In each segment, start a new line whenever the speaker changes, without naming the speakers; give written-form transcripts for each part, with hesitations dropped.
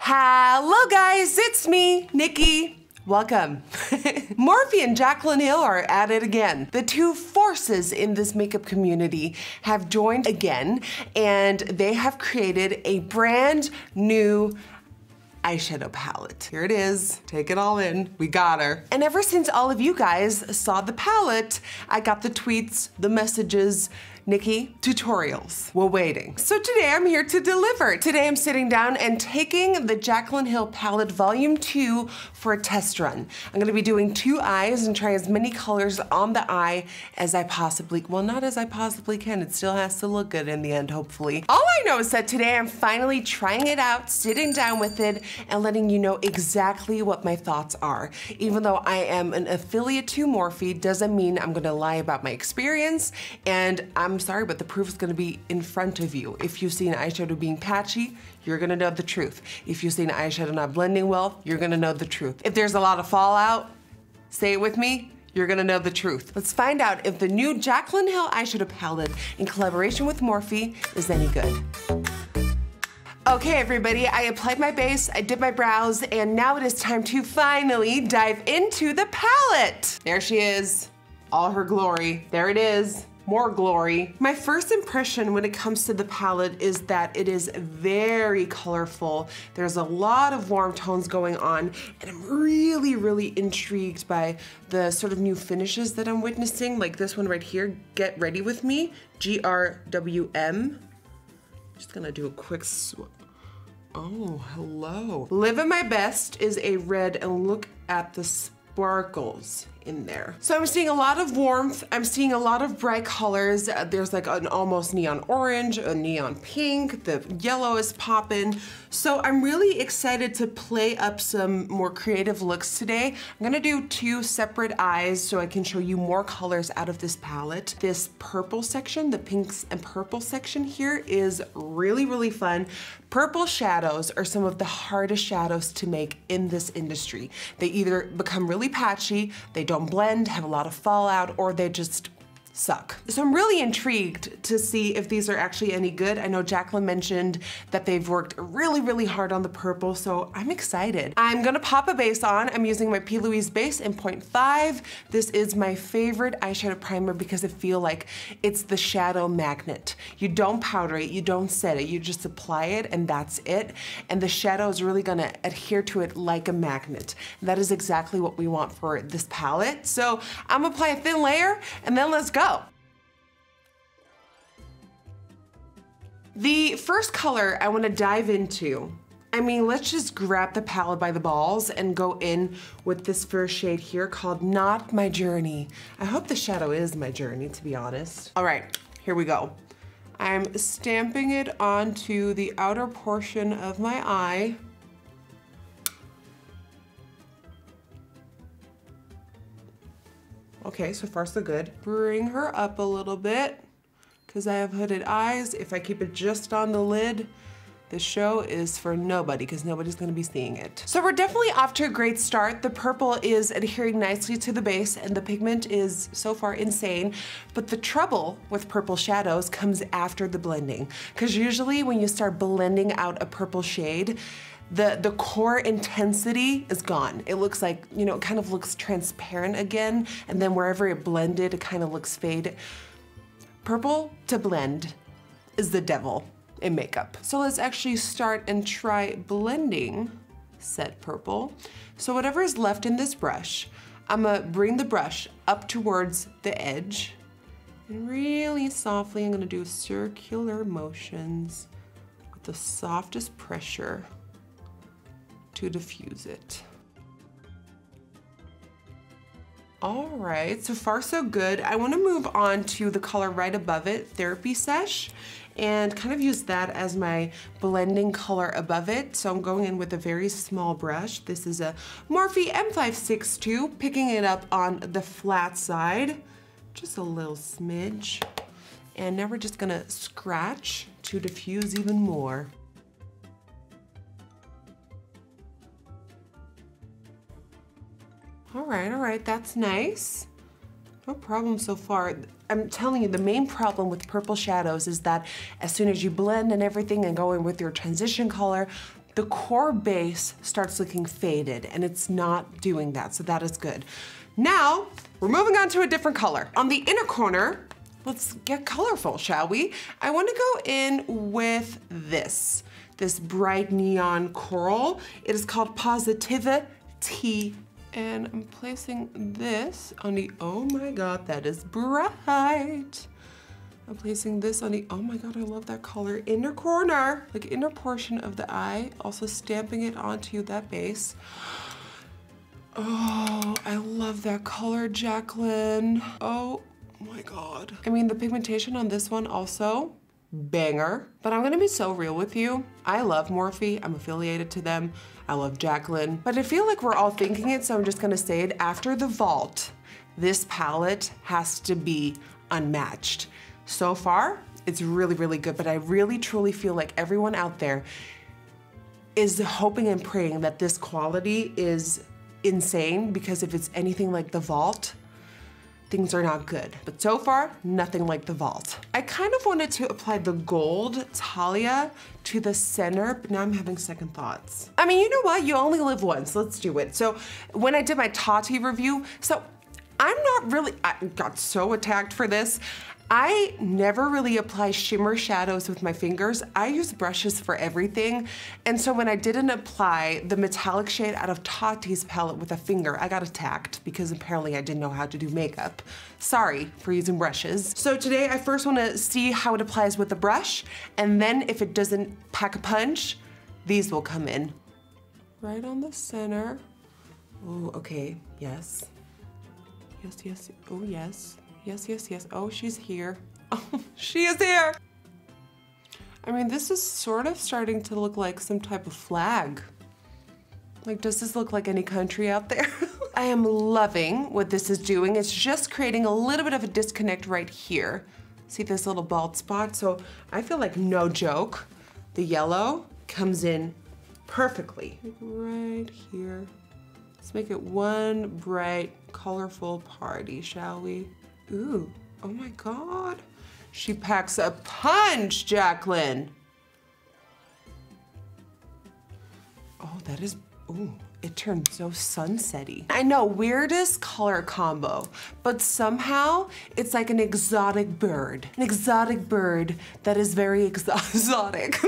Hello guys, it's me, Nikki. Welcome. Morphe and Jaclyn Hill are at it again. The two forces in this makeup community have joined again, and they have created a brand new eyeshadow palette. Here it is, take it all in, we got her. And ever since all of you guys saw the palette, I got the tweets, the messages, NikkieTutorials. We're waiting. So today I'm here to deliver. Today I'm sitting down and taking the Jaclyn Hill palette volume 2 for a test run. I'm gonna be doing 2 eyes and try as many colors on the eye as I possibly, well, not as I possibly can. It still has to look good in the end, hopefully. All I know is that today I'm finally trying it out, sitting down with it, and letting you know exactly what my thoughts are. Even though I am an affiliate to Morphe, doesn't mean I'm gonna lie about my experience, and I'm sorry, but the proof is gonna be in front of you. If you see an eyeshadow being patchy, you're gonna know the truth. If you see an eyeshadow not blending well, you're gonna know the truth. If there's a lot of fallout, say it with me, you're gonna know the truth. Let's find out if the new Jaclyn Hill eyeshadow palette in collaboration with Morphe is any good. Okay, everybody, I applied my base, I did my brows, and now it is time to finally dive into the palette. There she is, all her glory. There it is. More glory. My first impression when it comes to the palette is that it is very colorful. There's a lot of warm tones going on, and I'm really intrigued by the sort of new finishes that I'm witnessing, like this one right here, Get Ready With Me, GRWM. Just gonna do a quick swap. Oh, hello. Living My Best is a red, and look at the sparkles in there. So I'm seeing a lot of warmth, I'm seeing a lot of bright colors. There's like an almost neon orange, a neon pink, the yellow is popping. So I'm really excited to play up some more creative looks today. I'm gonna do 2 separate eyes so I can show you more colors out of this palette. This purple section, the pinks and purple section here, is really fun. Purple shadows are some of the hardest shadows to make in this industry. They either become really patchy, they don't blend, have a lot of fallout, or they just suck. So I'm really intrigued to see if these are actually any good. I know Jaclyn mentioned that they've worked really hard on the purple, so I'm excited. I'm gonna pop a base on. I'm using my P. Louise base in 0.5. This is my favorite eyeshadow primer because I feel like it's the shadow magnet. You don't powder it, you don't set it, you just apply it and that's it. And the shadow is really gonna adhere to it like a magnet. And that is exactly what we want for this palette. So I'm gonna apply a thin layer and then let's go. The first color I want to dive into, I mean, let's just grab the palette by the balls and go in with this first shade here called Not My Journey. I hope the shadow is my journey, to be honest. All right, here we go. I'm stamping it onto the outer portion of my eye. Okay, so far so good. Bring her up a little bit, because I have hooded eyes. If I keep it just on the lid, the show is for nobody, because nobody's gonna be seeing it. So we're definitely off to a great start. The purple is adhering nicely to the base, and the pigment is so far insane. But the trouble with purple shadows comes after the blending, because usually when you start blending out a purple shade, the core intensity is gone. It looks like, you know, it kind of looks transparent again, and then wherever it blended, it kind of looks faded. Purple to blend is the devil in makeup. So let's actually start and try blending said purple. So whatever is left in this brush, I'm gonna bring the brush up towards the edge, and really softly, I'm gonna do circular motions with the softest pressure to diffuse it. All right, so far so good. I wanna move on to the color right above it, Therapy Sesh, and kind of use that as my blending color above it. So I'm going in with a very small brush. This is a Morphe M562, picking it up on the flat side, just a little smidge. And now we're just gonna scratch to diffuse even more. All right, that's nice. No problem so far. I'm telling you, the main problem with purple shadows is that as soon as you blend and everything and go in with your transition color, the core base starts looking faded, and it's not doing that, so that is good. Now, we're moving on to a different color. On the inner corner, let's get colorful, shall we? I wanna go in with this bright neon coral. It is called Positivity. And I'm placing this on the, oh my God, that is bright. I'm placing this on the, oh my God, I love that color, inner corner, like inner portion of the eye, also stamping it onto that base. Oh, I love that color, Jaclyn. Oh my God. I mean, the pigmentation on this one also, banger. But I'm gonna be so real with you. I love Morphe, I'm affiliated to them. I love Jaclyn, but I feel like we're all thinking it, so I'm just gonna say it. After the vault, this palette has to be unmatched. So far, it's really, really good, but I really, truly feel like everyone out there is hoping and praying that this quality is insane, because if it's anything like the vault, things are not good. But so far, nothing like the vault. I kind of wanted to apply the gold Talia to the center, but now I'm having second thoughts. I mean, you know what? You only live once, let's do it. So when I did my Tati review, so I'm not really, I got so attacked for this. I never really apply shimmer shadows with my fingers. I use brushes for everything. And so when I didn't apply the metallic shade out of Tati's palette with a finger, I got attacked because apparently I didn't know how to do makeup. Sorry for using brushes. So today I first wanna see how it applies with the brush, and then if it doesn't pack a punch, these will come in. Right on the center. Oh, okay, yes. Yes, yes, oh yes. Yes, yes, yes. Oh, she's here. Oh, she is here. I mean, this is sort of starting to look like some type of flag. Like, does this look like any country out there? I am loving what this is doing. It's just creating a little bit of a disconnect right here. See this little bald spot? So I feel like, no joke, the yellow comes in perfectly. Like right here. Let's make it one bright, colorful party, shall we? Ooh, oh my God. She packs a punch, Jaclyn. Oh, that is, ooh, it turned so sunsetty. I know, weirdest color combo, but somehow it's like an exotic bird. An exotic bird that is very exotic.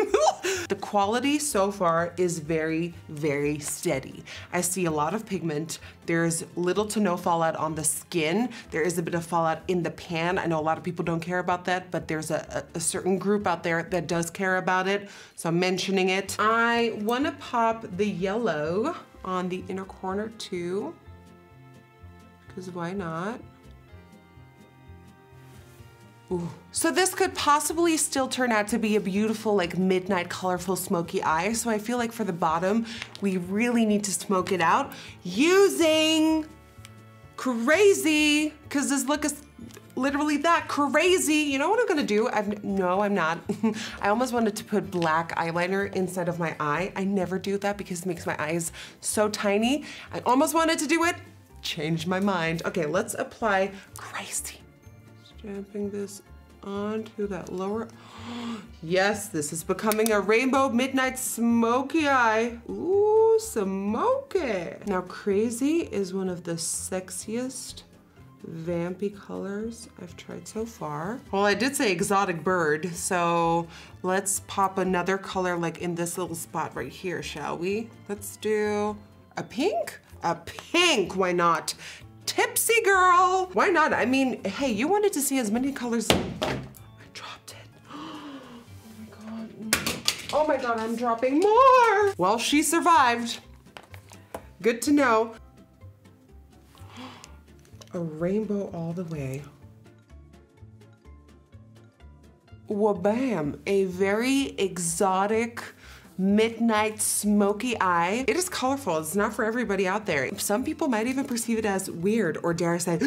The quality so far is very, very steady. I see a lot of pigment. There's little to no fallout on the skin. There is a bit of fallout in the pan. I know a lot of people don't care about that, but there's a certain group out there that does care about it, so I'm mentioning it. I wanna pop the yellow on the inner corner too, because why not? Ooh. So this could possibly still turn out to be a beautiful, like midnight colorful smoky eye. So I feel like for the bottom, we really need to smoke it out using crazy, because this look is literally that crazy. You know what I'm gonna do? No, I'm not. I almost wanted to put black eyeliner inside of my eye. I never do that because it makes my eyes so tiny. I almost wanted to do it, changed my mind. Okay, let's apply crazy. Stamping this onto that lower, yes, this is becoming a rainbow midnight smoky eye. Ooh, smoky. Now crazy is one of the sexiest vampy colors I've tried so far. Well, I did say exotic bird, so let's pop another color like in this little spot right here, shall we? Let's do a pink? A pink, why not? Tipsy girl, why not? I mean, hey, you wanted to see as many colors. I dropped it. Oh my God. Oh my God, I'm dropping more. Well, she survived. Good to know. A rainbow all the way. Wabam, a very exotic midnight smoky eye. It is colorful, it's not for everybody out there. Some people might even perceive it as weird, or dare I say,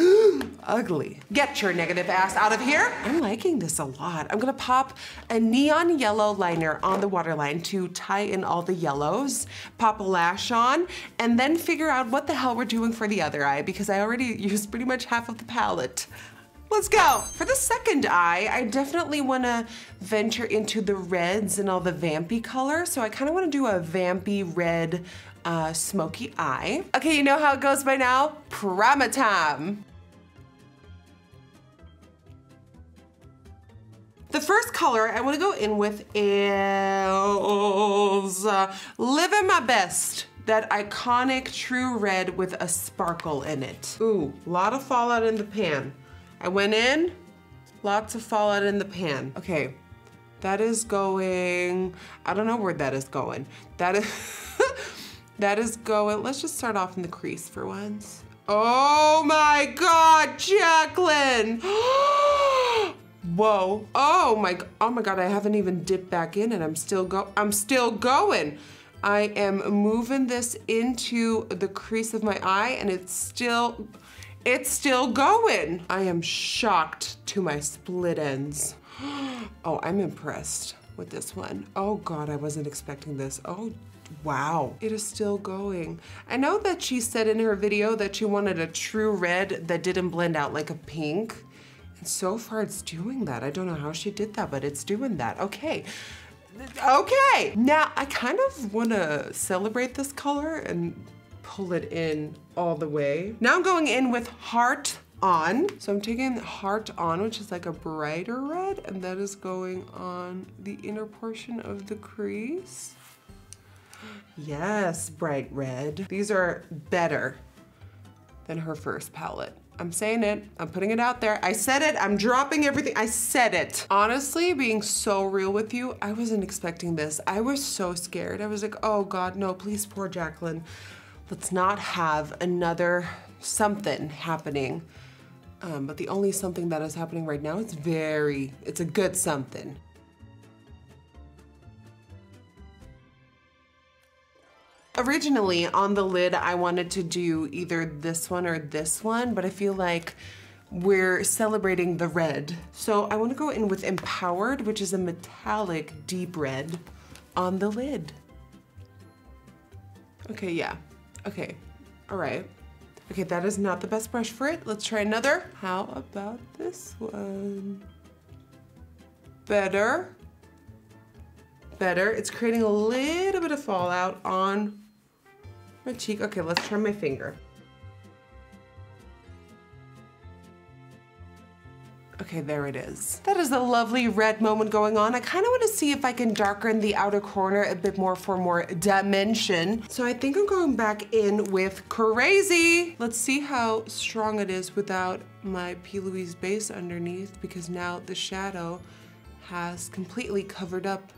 ugly. Get your negative ass out of here. I'm liking this a lot. I'm gonna pop a neon yellow liner on the waterline to tie in all the yellows, pop a lash on, and then figure out what the hell we're doing for the other eye, because I already used pretty much half of the palette. Let's go. For the second eye, I definitely wanna venture into the reds and all the vampy colors. So I kinda wanna do a vampy red smoky eye. Okay, you know how it goes by now? Primer time. The first color I wanna go in with is Living My Best. That iconic true red with a sparkle in it. Ooh, a lot of fallout in the pan. I went in, lots of fallout in the pan. Okay, that is going, I don't know where that is going. That is, that is going, let's just start off in the crease for once. Oh my God, Jaclyn! Whoa, oh my God, I haven't even dipped back in and I'm still going. I am moving this into the crease of my eye and it's still going. I am shocked to my split ends. Oh, I'm impressed with this one. Oh God, I wasn't expecting this. Oh, wow, it is still going. I know that she said in her video that she wanted a true red that didn't blend out like a pink. And so far it's doing that. I don't know how she did that, but it's doing that. Okay. Okay, now I kind of wanna celebrate this color and pull it in all the way. Now I'm going in with Heart On. So I'm taking Heart On, which is like a brighter red, and that is going on the inner portion of the crease. Yes, bright red. These are better than her first palette. I'm saying it, I'm putting it out there. I said it, I'm dropping everything, I said it. Honestly, being so real with you, I wasn't expecting this. I was so scared. I was like, oh God, no, please, poor Jaclyn. Let's not have another something happening. But the only something that is happening right now, it's a good something. Originally on the lid, I wanted to do either this one or this one, but I feel like we're celebrating the red. So I want to go in with Empowered, which is a metallic deep red on the lid. Okay, yeah, okay, all right. Okay, that is not the best brush for it. Let's try another. How about this one? Better. Better. It's creating a little bit of fallout on my cheek. Okay, let's try my finger. Okay, there it is. That is a lovely red moment going on. I kind of want to see if I can darken the outer corner a bit more for more dimension. So I think I'm going back in with Crazy. Let's see how strong it is without my P. Louise base underneath, because now the shadow has completely covered up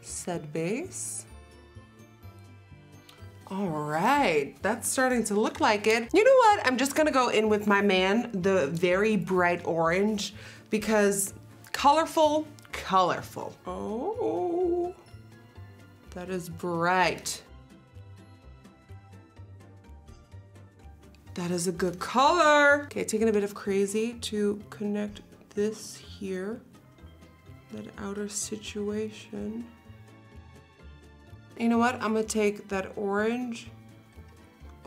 said base. All right, that's starting to look like it. You know what? I'm just gonna go in with my man, the very bright orange, because colorful, colorful. Oh, that is bright. That is a good color. Okay, taking a bit of Crazy to connect this here, that outer situation. You know what? I'm gonna take that orange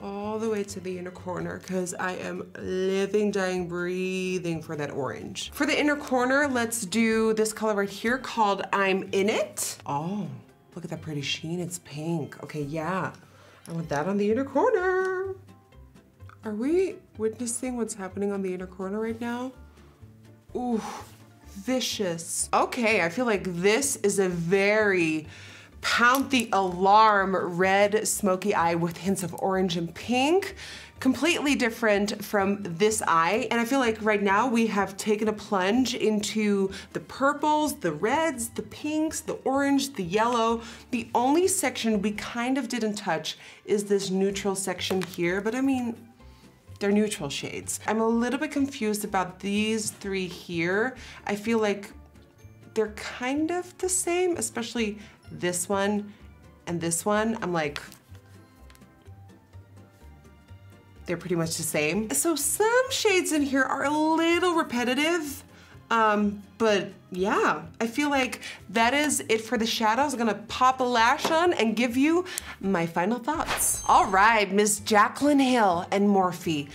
all the way to the inner corner because I am living, dying, breathing for that orange. For the inner corner, let's do this color right here called I'm In It. Oh, look at that pretty sheen, it's pink. Okay, yeah, I want that on the inner corner. Are we witnessing what's happening on the inner corner right now? Ooh, vicious. Okay, I feel like this is a very Pound the Alarm red smoky eye with hints of orange and pink. Completely different from this eye. And I feel like right now we have taken a plunge into the purples, the reds, the pinks, the orange, the yellow. The only section we kind of didn't touch is this neutral section here, but I mean, they're neutral shades. I'm a little bit confused about these three here. I feel like they're kind of the same, especially this one and this one. I'm like, they're pretty much the same. So some shades in here are a little repetitive, but yeah, I feel like that is it for the shadows. I'm gonna pop a lash on and give you my final thoughts. All right, Miss Jaclyn Hill and Morphe.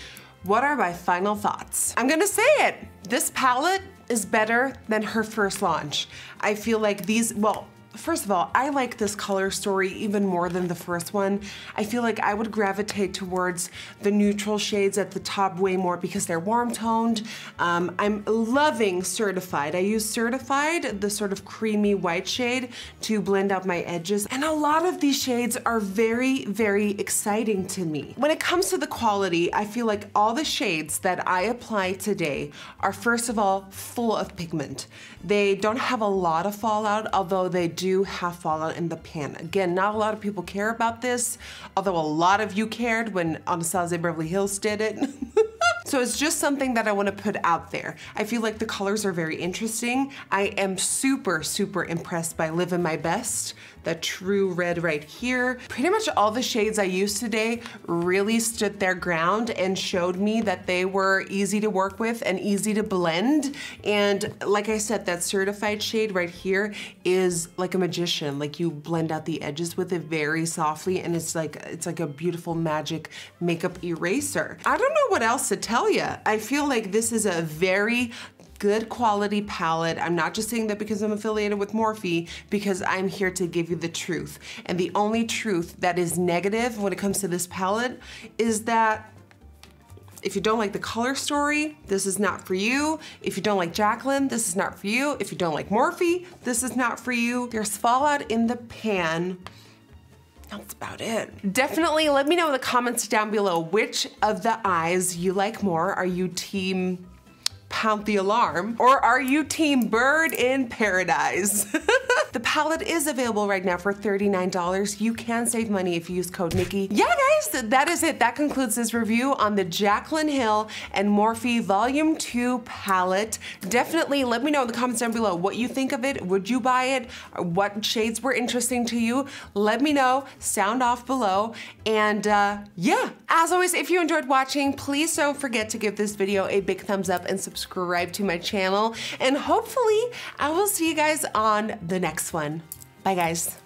what are my final thoughts? I'm gonna say it. This palette is better than her first launch. I feel like these, well, first of all, I like this color story even more than the first one. I feel like I would gravitate towards the neutral shades at the top way more because they're warm toned. I'm loving Certified. I use Certified, the sort of creamy white shade, to blend out my edges. And a lot of these shades are very, very exciting to me. When it comes to the quality, I feel like all the shades that I apply today are, first of all, full of pigment. They don't have a lot of fallout, although they do have fallout in the pan. Again, not a lot of people care about this, although a lot of you cared when Anastasia Beverly Hills did it. So it's just something that I want to put out there. I feel like the colors are very interesting. I am super, super impressed by Living My Best, the true red right here. Pretty much all the shades I used today really stood their ground and showed me that they were easy to work with and easy to blend. And like I said, that Certified shade right here is like a magician. Like you blend out the edges with it very softly, and it's like a beautiful magic makeup eraser. I don't know what else to tell you. I feel like this is a very good quality palette. I'm not just saying that because I'm affiliated with Morphe, because I'm here to give you the truth. And the only truth that is negative when it comes to this palette is that if you don't like the color story, this is not for you. If you don't like Jaclyn, this is not for you. If you don't like Morphe, this is not for you. There's fallout in the pan. That's about it. Definitely let me know in the comments down below which of the eyes you like more. Are you team Pound the Alarm, or are you team Bird in Paradise? The palette is available right now for $39. You can save money if you use code Nikki. Yeah guys, that is it. That concludes this review on the Jaclyn Hill and Morphe Volume 2 palette. Definitely let me know in the comments down below what you think of it. Would you buy it? What shades were interesting to you? Let me know, sound off below. And yeah, as always, if you enjoyed watching, please don't forget to give this video a big thumbs up and subscribe to my channel. And hopefully I will see you guys on the next one. Bye guys.